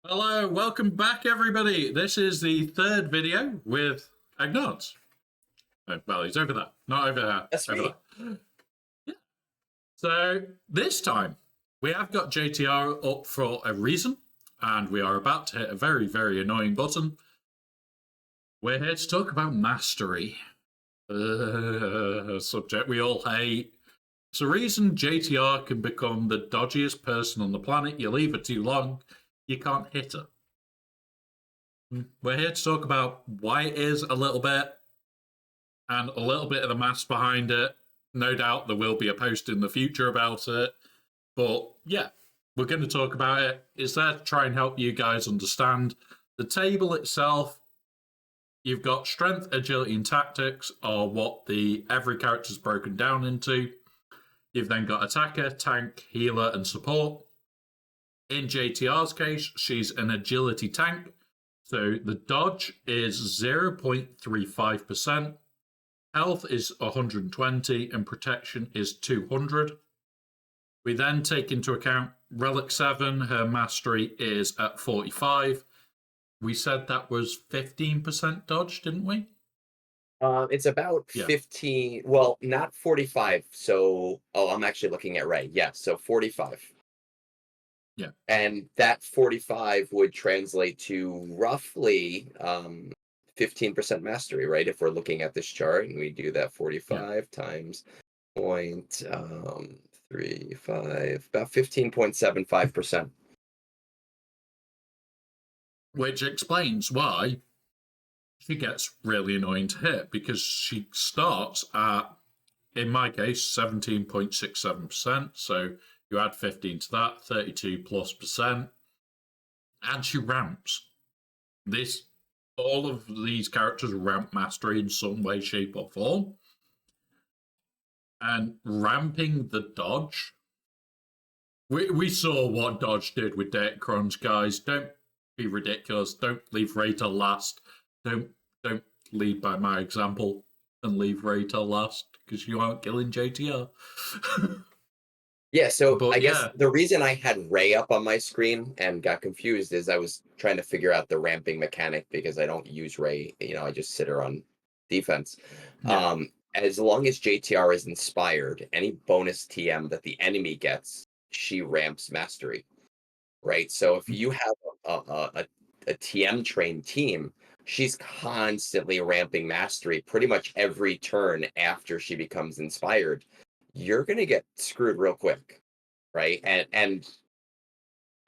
Hello, welcome back, everybody. This is the third video with Agnods. Oh, well, he's over there, not over there. That's over me. there. Yeah. So this time we have got JTR up for a reason, and we are about to hit a very, very annoying button. We're here to talk about mastery. Subject we all hate. It's a reason JTR can become the dodgiest person on the planet. You leave her too long, you can't hit her. We're here to talk about why it is a little bit and a little bit of the maths behind it. No doubt there will be a post in the future about it. But yeah, we're going to talk about it. It's there to try and help you guys understand the table itself. You've got strength, agility, and tactics are what every character's broken down into. You've then got attacker, tank, healer, and support. In JTR's case, she's an agility tank. So the dodge is 0.35%, health is 120, and protection is 200. We then take into account Relic 7, her mastery is at 45. We said that was 15% dodge, didn't we? It's about Yeah. 15. Well, not 45. So, I'm actually looking at Ray. Yeah, so 45. Yeah. And that 45 would translate to roughly 15% mastery, right? If we're looking at this chart and we do that 45 times 0.35, about 15.75%. Which explains why she gets really annoying to hit, because she starts at, in my case, 17.67%. So you add 15 to that, 32+%, and she ramps. All of these characters ramp mastery in some way, shape, or form. And ramping the dodge, we saw what dodge did with Datacrons, guys. Don't be ridiculous. Don't leave Ray till last. Don't lead by my example and leave Ray till last, because you aren't killing JTR. Yeah, so But I guess yeah. the reason I had Ray up on my screen and got confused is I was trying to figure out the ramping mechanic because I don't use Ray. I just sit her on defense. Yeah. As long as JTR is inspired, any bonus TM that the enemy gets, she ramps mastery, right? So if you have a TM trained team, she's constantly ramping mastery pretty much every turn after she becomes inspired. You're gonna get screwed real quick, right? And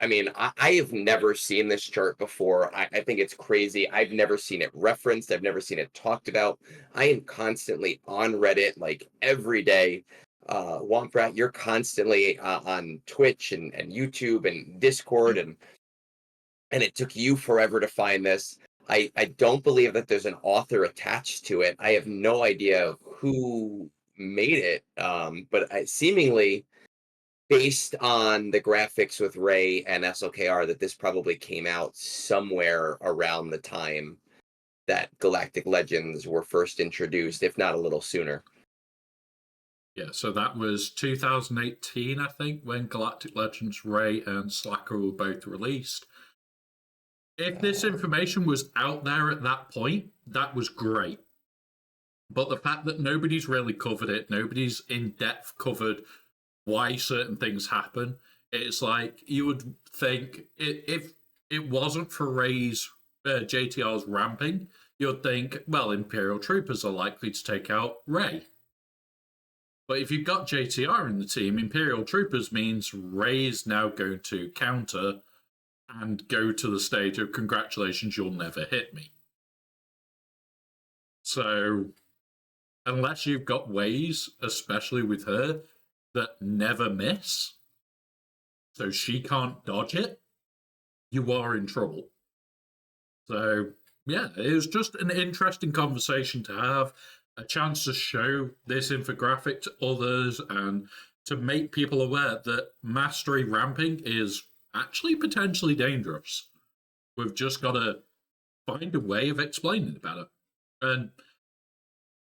I mean, I have never seen this chart before. I think it's crazy. I've never seen it referenced. I've never seen it talked about. I am constantly on Reddit, like every day. Womprat, you're constantly on Twitch and YouTube and Discord, and it took you forever to find this. I don't believe that there's an author attached to it. I have no idea who made it, but seemingly based on the graphics with Ray and SLKR, that this probably came out somewhere around the time that Galactic Legends were first introduced, if not a little sooner. Yeah, so that was 2018, I think, when Galactic Legends Ray and Slacker were both released. If this information was out there at that point, that was great. But the fact that nobody's really covered it, nobody's in depth covered why certain things happen, it's like you would think if it wasn't for Ray's JTR's ramping, you'd think, well, Imperial Troopers are likely to take out Ray. But if you've got JTR in the team, Imperial Troopers means Ray's now going to counter and go to the stage of congratulations, you'll never hit me. So, unless you've got ways, especially with her, that never miss, so she can't dodge it, you are in trouble. So, yeah, it was just an interesting conversation to have, a chance to show this infographic to others and to make people aware that mastery ramping is actually potentially dangerous. We've just got to find a way of explaining it better. And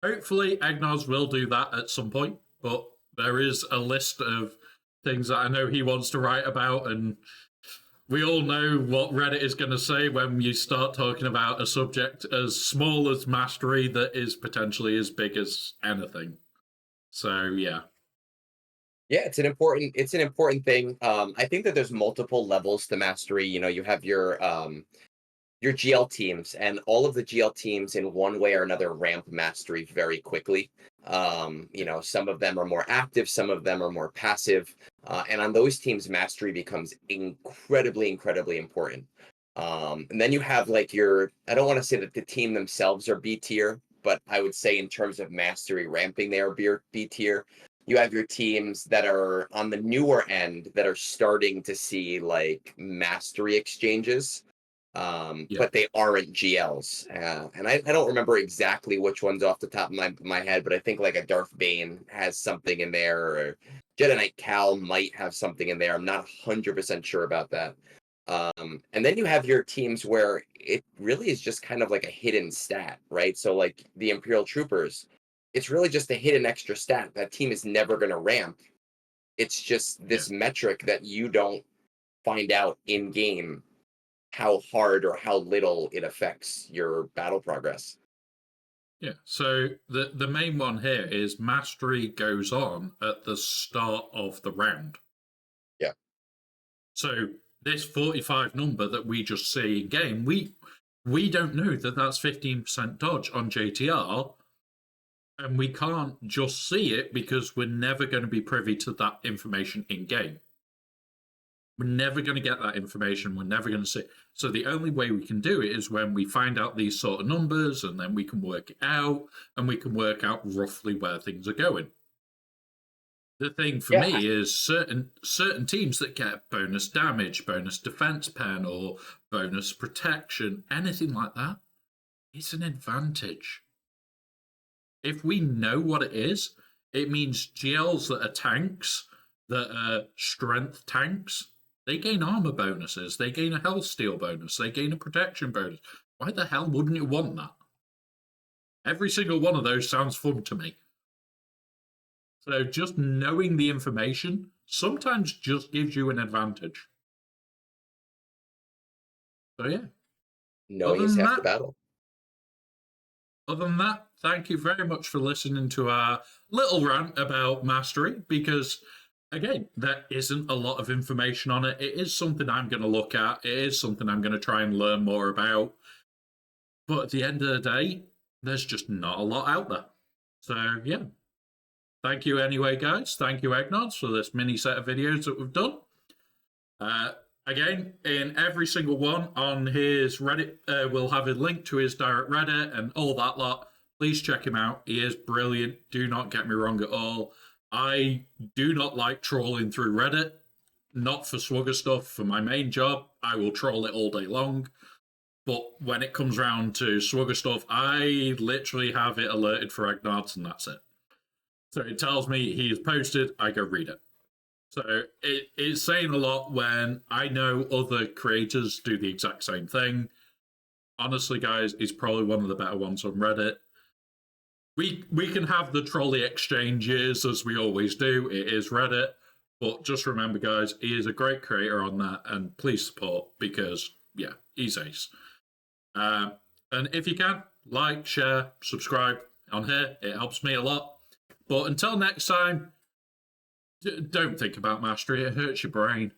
hopefully Agnos will do that at some point, but there is a list of things that I know he wants to write about, and we all know what Reddit is going to say when you start talking about a subject as small as mastery that is potentially as big as anything. So yeah. Yeah, it's an important thing. I think that there's multiple levels to mastery. You know, you have your GL teams, and all of the GL teams in one way or another ramp mastery very quickly. You know, some of them are more active, some of them are more passive, and on those teams, mastery becomes incredibly important. And then you have like your, I don't want to say that the team themselves are B tier, but I would say in terms of mastery ramping, they are B tier. You have your teams that are on the newer end that are starting to see like mastery exchanges, Yeah. but they aren't GLs. And I don't remember exactly which ones off the top of my head, but I think like a Darth Bane has something in there, or Jedi Knight Cal might have something in there. I'm not 100% sure about that. And then you have your teams where it really is just kind of like a hidden stat, right? So like the Imperial Troopers, it's really just a hidden extra stat. That team is never going to ramp. It's just this metric that you don't find out in game how hard or how little it affects your battle progress. Yeah. So the main one here is mastery goes on at the start of the round. Yeah. So this 45 number that we just see in game, we don't know that that's 15% dodge on JTR, and we can't just see it because we're never going to be privy to that information in game. We're never going to get that information. We're never going to see. So the only way we can do it is when we find out these sort of numbers, and then we can work it out, and we can work out roughly where things are going. The thing for Yeah. me is certain teams that get bonus damage, bonus defense pen, or bonus protection, anything like that, it's an advantage. If we know what it is, it means GLs that are tanks, that are strength tanks, they gain armor bonuses, they gain a health steal bonus, they gain a protection bonus. Why the hell wouldn't you want that? Every single one of those sounds fun to me. So just knowing the information sometimes just gives you an advantage. So yeah. Knowing is half the battle. Other than that, thank you very much for listening to our little rant about mastery, because again, there isn't a lot of information on it. It is something I'm going to look at. It is something I'm going to try and learn more about. But at the end of the day, there's just not a lot out there. So yeah. Thank you anyway, guys. Thank you, Eggnods, for this mini set of videos that we've done. Again, in every single one on his Reddit, we'll have a link to his direct Reddit and all that lot. Please check him out. He is brilliant. Do not get me wrong at all. I do not like trolling through Reddit. Not for Swugger stuff. For my main job, I will troll it all day long. But when it comes round to Swugger stuff, I literally have it alerted for Eggnods, and that's it. So it tells me he is posted, I go read it. So it's saying a lot when I know other creators do the exact same thing. Honestly, guys, he's probably one of the better ones on Reddit. We can have the trolley exchanges as we always do. It is Reddit. But just remember, guys, he is a great creator on that, and please support because, yeah, he's ace. And if you can, like, share, subscribe on here. It helps me a lot. But until next time, don't think about mastery. It hurts your brain.